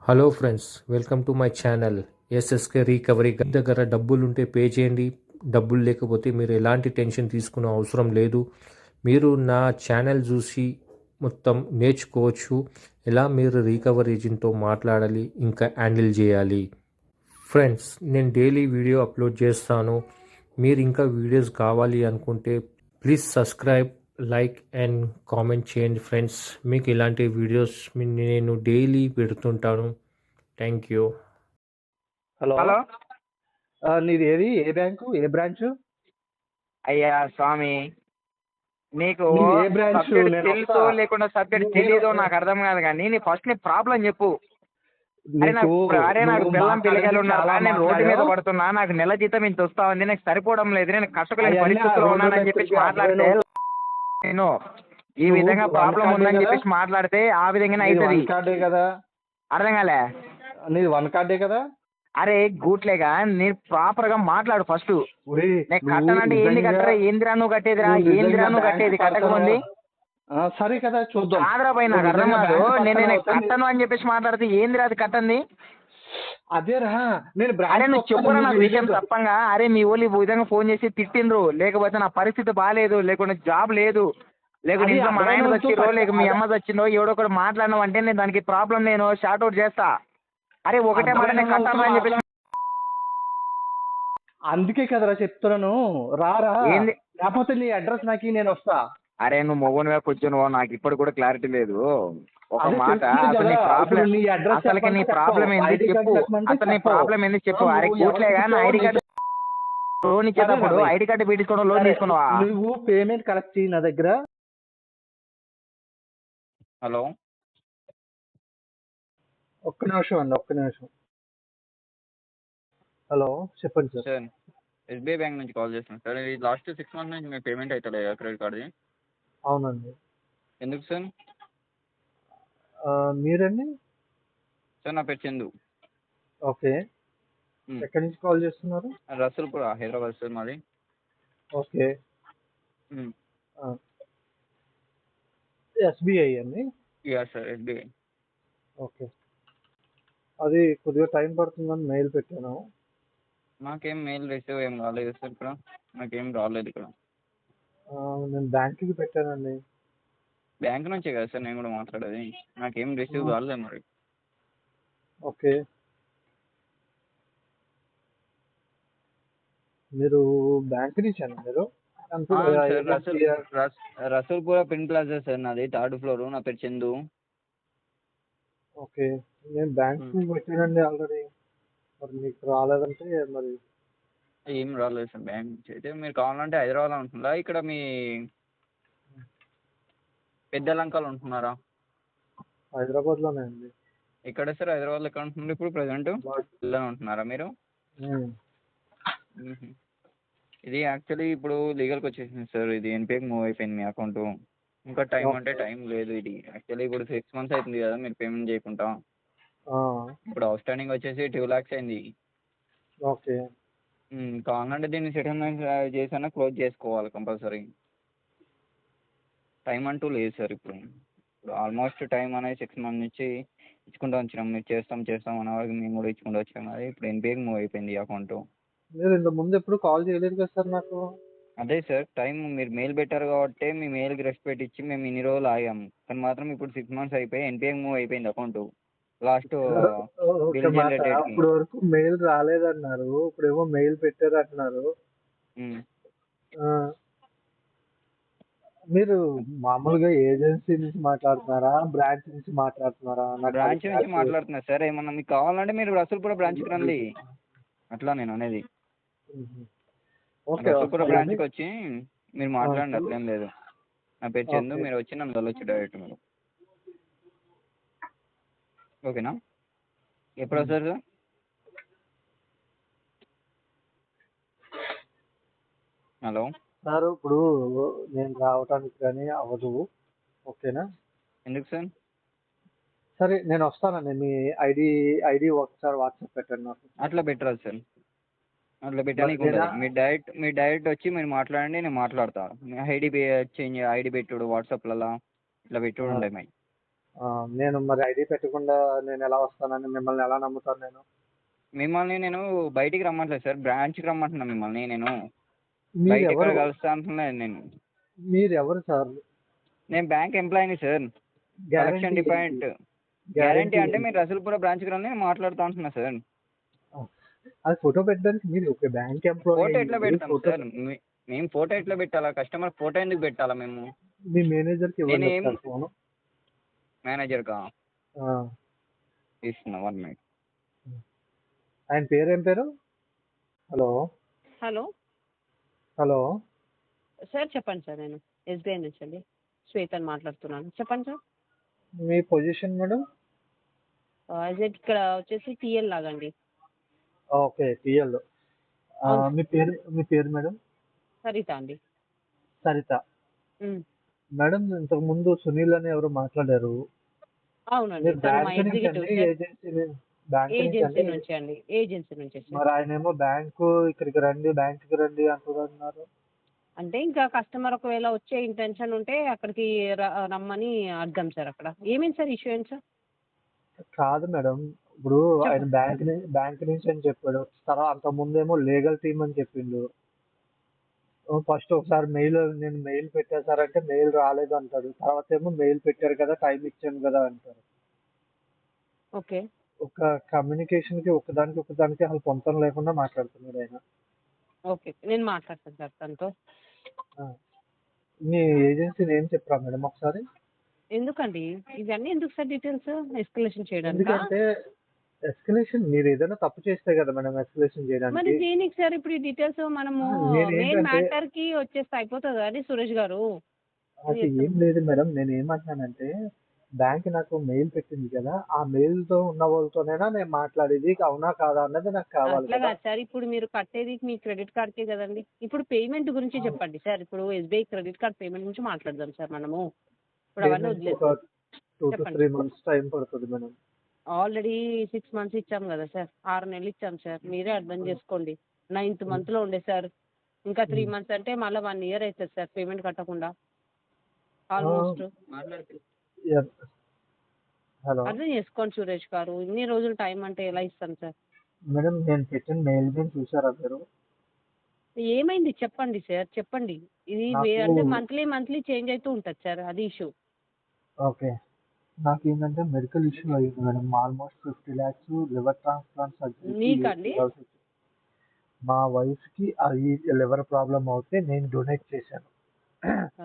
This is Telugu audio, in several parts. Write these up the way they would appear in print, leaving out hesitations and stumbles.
Hello friends, welcome to my channel SSK recovery. దగ్గర డబ్బులు ఉంటే పే చేయండి. డబ్బులు లేకపోతే మీరు ఎలాంటి టెన్షన్ తీసుకునే అవసరం లేదు. మీరు నా ఛానల్ చూసి మొత్తం నేర్చుకోవచ్చు, ఎలా మీరు రికవరీ ఏజెంట్తో మాట్లాడాలి, ఇంకా హ్యాండిల్ చేయాలి. ఫ్రెండ్స్, నేను డైలీ వీడియో అప్లోడ్ చేస్తాను. మీరు ఇంకా వీడియోస్ కావాలి అనుకుంటే please subscribe, like and comment చేయండి ఫ్రెండ్స్. మీకు ఇలాంటి వీడియోస్ నేను డైలీ పెడుతుంటాను. Thank you. హలో. హలో. నీది ఏది? ఏ బ్యాంకు? ఏ బ్రాంచు? అయ్యా స్వామి, నీకు నీది ఏ బ్రాంచ్? సబ్జెక్ట్ నేను తెలుసో వస్తా. లేకుండా సబ్జెక్ట్ నేను తెలీదో వస్తా. నాకు అర్థం కాదు, కానీ నీ ఫస్ట్ నీ ప్రాబ్లం చెప్పు. అరే నీకు నాకు నువ్వు పిల్లం పిల్లగాలు మాట్లాడింది ఉన్నారు, చాలా నేను రోడ్డు మీద మాట్లాడావు. పడుతున్నా, నాకు నెల జీతం ఇంత వస్తా ఉంది, నాకు సరిపోవడం లేదు, నేను కష్టపడిన అవన్నీ పరిస్థితుల్లో ఆ ఉన్నానని రోడ్డు చెప్పేసి మీద మాట్లాడితే నేను ఈ నువ్వు విధంగా వన్ ప్రాబ్లం కార్డే ఉందని కదా? చెప్పేసి మాట్లాడితే ఆ విధంగానే నీది అవుతుంది. వన్ కార్డే కదా? అర్థం కాలే? నీది వన్ కార్డే కదా? అరే గూట్లేగా, నేను ప్రాపర్ గా మాట్లాడు ఫస్ట్. ఒరేయ్, నేను నువ్వు కట్టనంటే ఏంది నిజంగా- కట్టరా? ఏందిరా నువ్వు కట్టేదిరా? నువ్వు ఏందిరా నిజంగా నువ్వు బ్యాంక్ కట్టేది? పర్సన్ కట్టకముంది సరే కదా, చూద్దాం. కాదురా పోయి, నాకు నువ్వు అర్థం నిజంగా కాదు. బ్యాంక్ నేను పర్సన్ నేను అవుతే కట్టను అని చెప్పేసి మాట్లాడితే ఏందిరా అది కట్టంది? అదేరా నేను అరే బ్రాంచ్ నువ్వు చెప్పురా నాకు విషయం తప్పంగా. అరే మీ ఊళ్ళు ఈ విధంగా ఫోన్ చేసి తిట్టిండ్రు, లేకపోతే నా పరిస్థితి బాగాలేదు, లేకుంటే జాబ్ లేదు, లేకుంటే అది ఇంట్లో మా నాయన అర్థమైనందుకు వచ్చిరో లేక మీ అదే- అమ్మ వచ్చిందో ఎవడో ఒకటి మాట్లాడినావు అంటే నేను దానికి ప్రాబ్లం నేను షార్ట్ అవుట్ చేస్తా. అరే ఒకటే మాట నేను కట్టాను అని చెప్పేసి అందుకే కదరా చెప్తున్నాను, రారా. ఏంది? లేకపోతే నీ అడ్రస్ నాకు నేను వస్తా. అరే నువ్వు మొగనుగా కూర్చొని నాకు ఇప్పుడు కూడా క్లారిటీ లేదు. ఒక అదే మాట, చెప్తున్నాను అసలు నీ కదా, ప్రాబ్లం, ఇప్పుడు నీ అడ్రస్ అసలుకి నీ చెప్పమంటే ప్రాబ్లం చెప్పవు. ఏంది ఐడి కార్డు చెప్పు. చెప్పమంటే అసలు నీ చెప్పవు. ప్రాబ్లం ఏంది చెప్పు. అరే నువ్వు కూట్లేగా నా ఎవరికి ఐడి కార్డు లోన్ ఇచ్చేటప్పుడు సరే, ఐడి కార్డు పెట్టించుకోవడం లోన్ సరే, తీసుకున్నావా? నువ్వు పేమెంట్ కలెక్ట్ చేయి నా దగ్గర. హలో. ఒక్క నిమిషం అండి, ఒక్క నిమిషం. హలో, చెప్పండి సార్. సార్, ఎస్బీఐ బ్యాంక్ నుంచి కాల్ చేస్తున్నాను సార్. ఇది లాస్ట్ 6 మంత్స్ నుంచి మీ పేమెంట్ అవుతలేదు క్రెడిట్ కార్డ్ది. అవునండి. ఎందుకు సార్? మీరండి? సార్ నా పేరు చందు. ఓకే. మ్. ఎక్కడి నుంచి కాల్ చేస్తున్నారు? రసూల్పుర, హైదరాబాద్ సార్ మాది. ఓకే. మ్. ఎస్బీఐ అండి. Yeah sir, SBI. ఓకే. అది కొద్దిగా టైం పడుతుందని మెయిల్ పెట్టాను. నాకేం మెయిల్ రిసీవ్ ఏం రాలేదు సార్ ఇక్కడ. నాకేం రాలేదు ఇక్కడ. నేను బ్యాంకుకి పెట్టానండి. బ్యాంక్ నుంచే కదా సార్ నేను కూడా మాట్లాడేది. నాకేం రిసీవ్ కాలేదు మరి. ఓకే. మీరు బ్యాంక్ నుంచేనా మీరు? Sir Rasoolpura pin plaza sir నాది, 3rd ఫ్లోర్. నా పేరు చందు. ఓకే. నేను బ్యాంక్కి పెట్టానండి ఆల్రెడీ. మరి మీకు రాలేదంటే మరి ఏం రాలేదు సార్ బ్యాంక్ నుంచి. అయితే మీరు కావాలంటే హైదరాబాద్లో ఉంటుందా, ఇక్కడ మీ పెద్దలంకలు ఉంటున్నారా? హైదరాబాద్లోనే అండి. ఎక్కడ సార్ హైదరాబాద్లో ఎక్కడ ఉంటున్నారు ఇప్పుడు ప్రజెంట్? ఇలా ఉంటున్నారా మీరు? మ్మ్. ఇది యాక్చువల్లీ ఇప్పుడు లీగల్కి వచ్చేసింది సార్. ఇది ఎన్పిఏకి మూవ్ అయిపోయింది మీ అకౌంట్. ఇంకా టైం అంటే టైం లేదు. ఇది యాక్చువల్లీ ఇప్పుడు 6 మంత్స్ అవుతుంది కదా మీరు పేమెంట్ చేయకుండా. ఇప్పుడు అవుట్ స్టాండింగ్ వచ్చేసి 2 lakhs అయింది. ఓకే. కావాలంటే దీన్ని సెటిల్మెంట్ చేసినా క్లోజ్ చేసుకోవాలి కంపల్సరీ. టైం అంటూ లేదు సార్ ఇప్పుడు. ఇప్పుడు ఆల్మోస్ట్ టైం అనేది 6 మంత్స్ నుంచి ఇచ్చుకుంటూ వచ్చినాం. మీరు చేస్తాం అనే వరకు మేము కూడా ఇచ్చుకుంటూ వచ్చాం కదా. ఇప్పుడు ఎన్పిఏకి మూవ్ అయిపోయింది ఈ అకౌంట్. మీరు ఇంత ముందు ఎప్పుడు కాల్ చేయలేదు కదా సార్ నాకు. అదే సార్, టైం మీరు మెయిల్ పెట్టారు కాబట్టి మీ మెయిల్కి రెస్పెక్ట్ ఇచ్చి మేము ఇన్ని రోజులు ఆగాము. కానీ మాత్రం ఇప్పుడు 6 months అయిపోయి ఎన్పిఏకి మూవ్ అయిపోయింది అకౌంట్. లాస్ట్ ఒక మాట, అప్పుడు వరకు మెయిల్ రాలేదన్నారు, ఇప్పుడేమో మెయిల్ పెట్టారు అంటున్నారు. మీరు మామూలుగా ఏజెన్సీ నుంచి మాట్లాడుతున్నారా, బ్రాంచ్ నుంచి మాట్లాడుతున్నారా? బ్రాంచ్ నుంచి మాట్లాడుతున్నా సార్. ఏమన్నా మీకు కావాలంటే మీరు రసూల్పుర బ్రాంచ్కి రండి. అట్లా నేను అనేది. రసూల్పుర బ్రాంచ్కి వచ్చి మీరు మాట్లాడండి, అట్లేం లేదు. నా పేరు చందు. మీరు వచ్చి నన్ను కలవచ్చు డైరెక్ట్ మీరు. ఓకేనా? ఎప్పుడు వస్తారు సార్? హలో సార్, ఇప్పుడు నేను రావడానికి కానీ అవ్వదు. ఓకేనా? ఎందుకు సార్? సరే, నేను వస్తానండి. మీ ఐడి ఒకసారి వాట్సాప్ పెట్టండి నాకు. అట్లా పెట్టరాదు సార్. అట్లా పెట్టడానికి ఉండదు. మీరు డైరెక్ట్ వచ్చి మీరు మాట్లాడండి, నేను మాట్లాడతా. ఐడి చేంజ్, ఐడి పెట్టుడు వాట్సాప్లలో ఇట్లా పెట్టుడు ఉంటాయి మరి. నేను మరి ఐడి పెట్టకుండా నేను ఎలా వస్తానని మిమ్మల్ని ఎలా నమ్ముతాను నేను? మిమ్మల్ని నేను బయటికి రమ్మట్లేదు సార్, బ్రాంచ్కి రమ్మంటున్నా మిమ్మల్ని నేను. బయట ఎక్కడ మీరెవరు? కలుస్తా అంటున్నాను నేను. మీరెవరు సార్? నేను బ్యాంక్ ఎంప్లాయీని సార్, కలెక్షన్ గ్యారంటీ డిపార్ట్మెంట్. ఏంటి? గ్యారంటీ గ్యారంటీ అంటే ఏంటి? మీరు రసూల్పుర బ్రాంచ్కి రండి, నేను మాట్లాడుతూ అంటున్నా సార్. ఆ, అది ఫోటో పెట్టడానికి మీరు ఒక బ్యాంక్ ఎంప్లాయీ ఫోటో ఎట్లా అయ్యి పెడతాం ఫోటో సార్? మేము ఫోటో ఎట్లా పెట్టాలా? కస్టమర్ ఫోటో ఎందుకు పెట్టాలా మేము? మీ మేనేజర్కి ఇవ్వండి నేనేం ఒకసారి ఫోను. మేనేజర్కా ఆ, ఇస్తున్నా, 1 minute. ఆయన పేరేం పేరు? హలో హలో హలో సార్, చెప్పండి సార్. నేను ఎస్బీఐ నుంచి అండి శ్వేతని మాట్లాడుతున్నాను. చెప్పండి సార్. మీ పొజిషన్ మేడం? యాజ్ ఇక్కడ వచ్చేసి టీఎల్ లాగండి. Okay, TL. అవును సార్. మీ పేరు మేడం? సరిత అండి. సరిత. ఉమ్, మేడం ఇంతకు ముందు సునీల్ అని ఎవరు మాట్లాడారు. అవునండి, మీరు తను మా బ్యాంక్ నుంచి ఎగ్జిక్యూటివ్ అండి? సార్. బ్యాంక్ నుంచి ఏజెన్సీ అండి? నుంచి అండి, ఏజెన్సీ నుంచి సార్. మరి ఆయన ఏమో ఇక్కడికి రండి, బ్యాంక్కి రండి అంటున్నారు. అంటే ఇంకా కస్టమర్ ఒకవేళ వచ్చే ఇంటెన్షన్ ఉంటే అక్కడికి రమ్మని అర్థం సార్. అక్కడ ఏమేమి సార్ ఇష్యూ ఏంటి సార్? కాదు మేడం, ఇప్పుడు ఆయన చెప్పండి. బ్యాంక్ నుంచి అని చెప్పాడు. తర్వాత అంత ముందేమో లీగల్ టీమ్ అని చెప్పిండు. ఫస్ట్ ఒకసారి నేను మెయిల్ పెట్టా సార్ అంటే మెయిల్ రాలేదు అంటాడు. తర్వాత ఏమో మెయిల్ పెట్టారు కదా, టైం ఇచ్చాను కదా అంటారు. ఓకే. ఒక కమ్యూనికేషన్ కి ఒకదానికి అసలు పొంతం లేకుండా మాట్లాడుతున్నాడు ఆయన. ఓకే, నేను మాట్లాడతాను సార్ తనతో. ఆ, మీ ఏజెన్సీ నేమ్ చెప్పరా మేడం ఒకసారి? ఎందుకండి ఇవన్నీ ఎందుకు సార్ డీటెయిల్స్ ఎస్కలేషన్ చేయడానికా? ఎందుకంటే ఎస్కలేషన్, మీరు ఏదైనా తప్పు చేస్తే కదా మేడం ఎస్కలేషన్ మరి చేయడానికి. దేనికి సార్ ఇప్పుడు ఈ డీటెయిల్స్? మనము మెయిన్ నేనేంటంటే మ్యాటర్ కి వచ్చేస్తే అయిపోతుంది అండి సురేష్ గారు. ఇది అది ఏం లేదు మేడం, నేను ఏమంటున్నానంటే బ్యాంక్ నాకు మెయిల్ పెట్టింది కదా, ఆ మెయిల్ తో ఉన్న వాళ్ళతోనైనా నేను మాట్లాడేది, అవునా కాదా అన్నది నాకు కావాలి అట్లా కదా. కాదు సార్. ఇప్పుడు మీరు కట్టేది మీ క్రెడిట్ కార్డ్కే కదండి. ఇప్పుడు పేమెంట్ గురించి చెప్పండి సార్. ఇప్పుడు ఎస్బీఐ క్రెడిట్ కార్డ్ పేమెంట్ గురించి మాట్లాడదాం సార్ మనము. ఇప్పుడు అవన్నీ పేమెంట్ ఒక వదిలేదు. 2 to చెప్పండి. 3 months టైం పడుతుంది మేడం. ఆల్రెడీ 6 months ఇచ్చాం కదా సార్. 6 నెలలు ఇచ్చాం సార్. మీరే అర్థం చేసుకోండి. 9th month లో ఉండే సార్. ఇంకా 3 months అంటే మళ్ళీ 1 year అవుతుంది సార్ పేమెంట్ కట్టకుండా ఆల్మోస్ట్. హలో అర్థం చేసుకోండి సురేష్ గారు. ఇన్ని రోజులు టైం అంటే ఎలా ఇస్తాం సార్? మేడం, నేను పెట్టిన మెయిల్ కానీ చూసారా మీరు? ఏమైంది చెప్పండి సార్, చెప్పండి. ఇది నాకు అంటే మంత్లీ చేంజ్ అవుతూ ఉంటుంది సార్, అది ఇష్యూ. ఓకే, నాకు ఏంటంటే మెడికల్ ఇష్యూ అయ్యింది madam. Almost 50 lakhs liver transplant సర్జరీకి నీకండి? మా వైఫ్ కి అది లివర్ ప్రాబ్లం అవుతే నేను డొనేట్ చేశాను.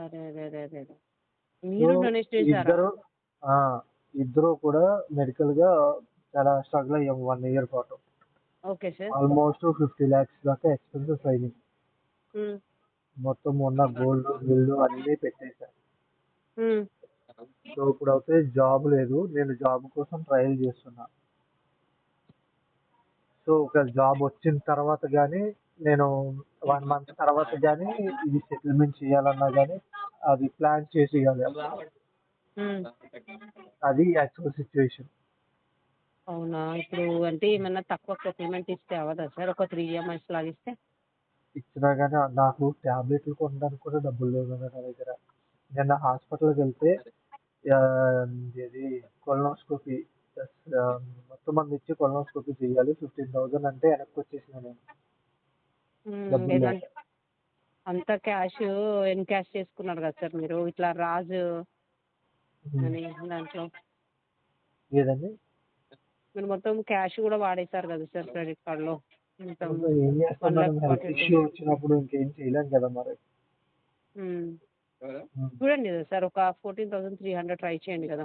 అరే అరే అరే అరే అరే. సో మీరు డొనేట్ చేశారా? ఇద్దరు ఆ, ఇద్దరు కూడా మెడికల్ గా చాలా స్ట్రగుల్ అయ్యాము 1 year పాటు. Okay sir. ఆల్మోస్ట్ 50 lakhs దాకా ఎక్స్పెన్సెస్ అయ్యింది. ఉమ్, మొత్తం ఉన్న గోల్డ్ బిల్లు అన్నీ పెట్టేశాను. ఉమ్. సో ఇప్పుడు అయితే జాబ్ లేదు, నేను జాబ్ కోసం ట్రయల్ చేస్తున్నా. సో ఒక జాబ్ వచ్చిన తర్వాత కానీ, నేను 1 month తర్వాత కానీ ఇది సెటిల్మెంట్ చేయాలన్నా కానీ అది ప్లాన్ చేసి ఇవ్వాలి. ఉమ్. అది యాక్చువల్ సిచ్యువేషన్. అవునా? ఇప్పుడు అంటే ఏమన్నా తక్కువ పేమెంట్ ఇస్తే అవ్వదా సార్? ఒక 3 EMIs లాగా ఇస్తే? ఇచ్చినా కానీ నాకు ట్యాబ్లెట్లు కొనడానికి కూడా డబ్బులు లేవు కదా నా దగ్గర. నిన్న హాస్పిటల్కి వెళ్తే ఆ, ఇది కొలనోస్కోపీ మొత్తం మంది ఇచ్చి కొలనోస్కోపీ చేయాలి, 15,000 అంటే వెనక్కి వచ్చేసిన నేను. డబ్బులు లేక. ఏదంటే అంత క్యాష్ ఎన్కాష్ చేసుకున్నారు కదా సార్ మీరు, ఇట్లా రాజు అని దాంట్లో. ఏదండి? మీరు మొత్తం క్యాష్ కూడా వాడేశారు కదా సార్ క్రెడిట్ కార్డులో. మొత్తం ఇప్పుడు ఏం చేస్తాం 1 మేడం, lakh హెల్త్ 42. ఇష్యూ వచ్చినప్పుడు ఇంకేం చేయలేం కదా మరి. ఉమ్. చూడండి కదా సార్, ఒక 14,300 ట్రై చేయండి కదా.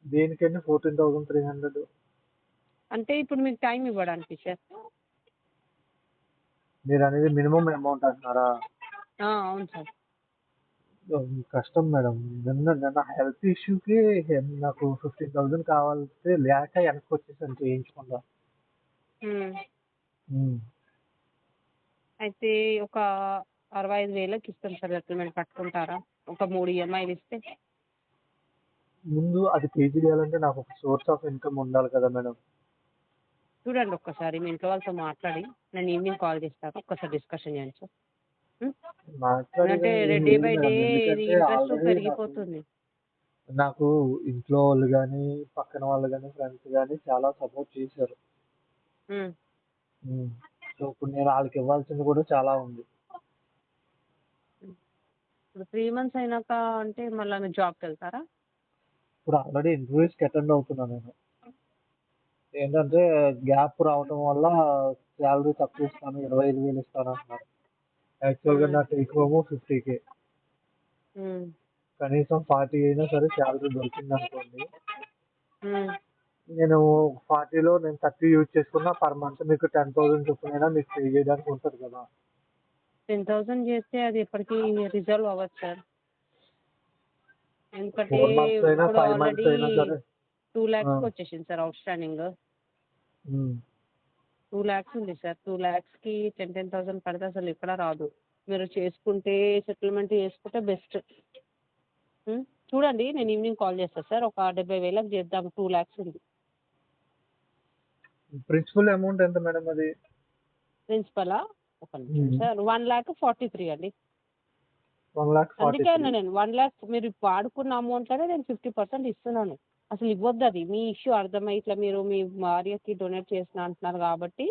దేనికండి 14,300? అంటే ఇప్పుడు మీకు టైం ఇవ్వడానికి సార్. మీరు అనేది మినిమం అమౌంట్ అంటున్నారా? అవును సార్. కష్టం మేడం. నిన్న హెల్త్ ఇష్యూకి నాకు 15,000 కావాల్సి లేక వెనక్కి వచ్చేసాను చేయించకుండా. ఉమ్. అయితే ఒక 65,000కి ఇస్తాం సార్ సెటిల్మెంట్. కట్టుకుంటారా? ఒక 3 EMIలు ఇస్తే. ముందు అది పే చేయాలంటే నాకు ఒక సోర్స్ ఆఫ్ ఇన్కమ్ ఉండాలి కదా మేడం. చూడండి ఒక్కసారి మీ ఇంట్లో వాళ్ళతో మాట్లాడి నేను ఈవినింగ్ కాల్ చేస్తాను, ఒక్కసారి డిస్కషన్ చేయండి సార్. అంటే మాట్లాడేది ఏం డే లేదు బై డే మేడం, ఇది ఎందుకంటే ఇంట్రెస్ట్ ఆల్రెడీ నాకు పెరిగిపోతుంది. నాకు ఇంట్లో వాళ్ళు కానీ, పక్కన వాళ్ళు కానీ, ఫ్రెండ్స్ కానీ చాలా సపోర్ట్ చేశారు. ఉమ్. సో ఇప్పుడు నేను వాళ్ళకి ఇవ్వాల్సింది కూడా చాలా ఉంది. ఇప్పుడు 3 మంత్స్ అయినాక అంటే మళ్ళీ మీరు జాబ్కి వెళ్తారా? ఇప్పుడు ఆల్రెడీ ఇంటర్వ్యూస్కి అటెండ్ అవుతున్నాను నేను. ఏంటంటే గ్యాప్ రావటం వల్ల శాలరీ తక్కువ ఇస్తాను, 25,000 ఇస్తాను అంటున్నారు. యాక్చువల్గా నా టేక్ హోమ్ 50K. ఉమ్. కనీసం 40 అయినా సరే శాలరీ దొరికింది అనుకోండి. ఉమ్. నేను 40లో నేను 30 యూజ్ చేసుకున్నా పర్ మంత్ మీకు 10,000 చొప్పునైనా మీకు పే చేయడానికి ఉంటుంది కదా. 10,000 చేస్తే అది ఎప్పటికీ రిజల్వ్ అవ్వదు సార్. ఎందుకంటే 4 months అయినా ఇప్పుడు 5 months ఆల్రెడీ అయినా సరే. 2 lakhs వచ్చేసింది సార్ అవుట్ స్టాండింగ్. ఉమ్. 2 lakhs ఉంది సార్. 2 lakhsకి 10,000 పడితే అసలు ఎక్కడ రాదు. మీరు చేసుకుంటే సెటిల్మెంట్ చేసుకుంటే బెస్ట్. చూడండి నేను ఈవినింగ్ కాల్ చేస్తాను సార్. ఒక 70,000కి చేద్దాం. 2 lakhs ఉంది. ప్రిన్సిపల్ అమౌంట్ ఎంత మేడం అది? ప్రిన్సిపలా? ఒక నిమిషం సార్. 1,43,000 అండి. 1,43,000. అందుకే అన్నా నేను 1 lakh మీరు వాడుకున్న అమౌంట్లోనే నేను 50% ఇస్తున్నాను. అసలు ఇవ్వద్దు, అది మీ ఇష్యూ అర్థమై ఇట్లా మీరు మీ భార్యకి డొనేట్ చేసిన అంటున్నారు కాబట్టి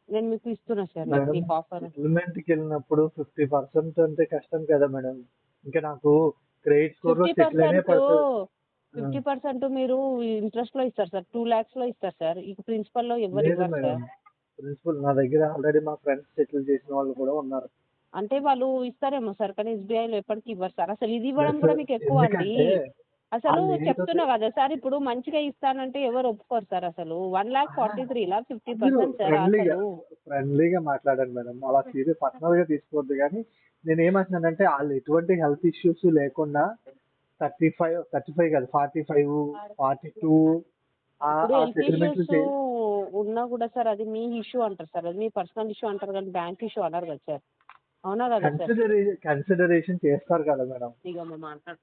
నేను మీకు ఇస్తున్నా సార్ మేడం మీకు ఆఫర్. సెటిల్మెంట్కి వెళ్ళినప్పుడు 50% అంటే కష్టం కదా మేడం. ఇంకా నాకు క్రెడిట్ స్కోర్ లో సెటిల్ అయినే 50% మీరు ఇంట్రెస్ట్ లో ఇస్తారు సార్. 2 lakhs లో ఇస్తారు సార్. ఇక ప్రిన్సిపల్ లో ఎవరు లేదు ఇవ్వరు మేడం. సార్. ప్రిన్సిపల్ నా దగ్గర ఆల్రెడీ మా ఫ్రెండ్స్ సెటిల్ చేసిన వాళ్ళు కూడా ఉన్నారు. అంటే వాళ్ళు ఇస్తారేమో సార్, కానీ ఎస్బీఐలో ఎప్పటికీ ఇవ్వరు సార్. అసలు ఇది ఇవ్వడం కూడా మీకు ఎక్కువ అండి. ఎందుకంటే అసలు వాళ్ళు ఏంటంటే చెప్తున్నా కదా సార్, ఇప్పుడు మంచిగా ఇస్తానంటే ఎవరు ఒప్పుకోరు సార్. అసలు 1,43,000 50% సార్. ఫ్రెండ్లీగా అసలు ఫ్రెండ్లీగా మాట్లాడండి మేడం. అలా సీరియస్ పర్సనల్ గా తీసుకోవద్దు. కానీ నేను ఏమంటున్నానంటే వాళ్ళు ఎటువంటి హెల్త్ ఇష్యూస్ లేకుండా 35 కాదు 45, 42 ఇప్పుడు ఆ హెల్త్ సెటిల్మెంట్లు ఇష్యూస్ ఉన్నా కూడా సార్ అది మీ ఇష్యూ అంటారు సార్. అది మీ పర్సనల్ ఇష్యూ అంటారు కానీ బ్యాంక్ ఇష్యూ అన్నారు కదా సార్. అవునా కదా సార్? కన్సిడరేషన్ చేస్తారు కదా మేడం. ఇక మాట్లాడు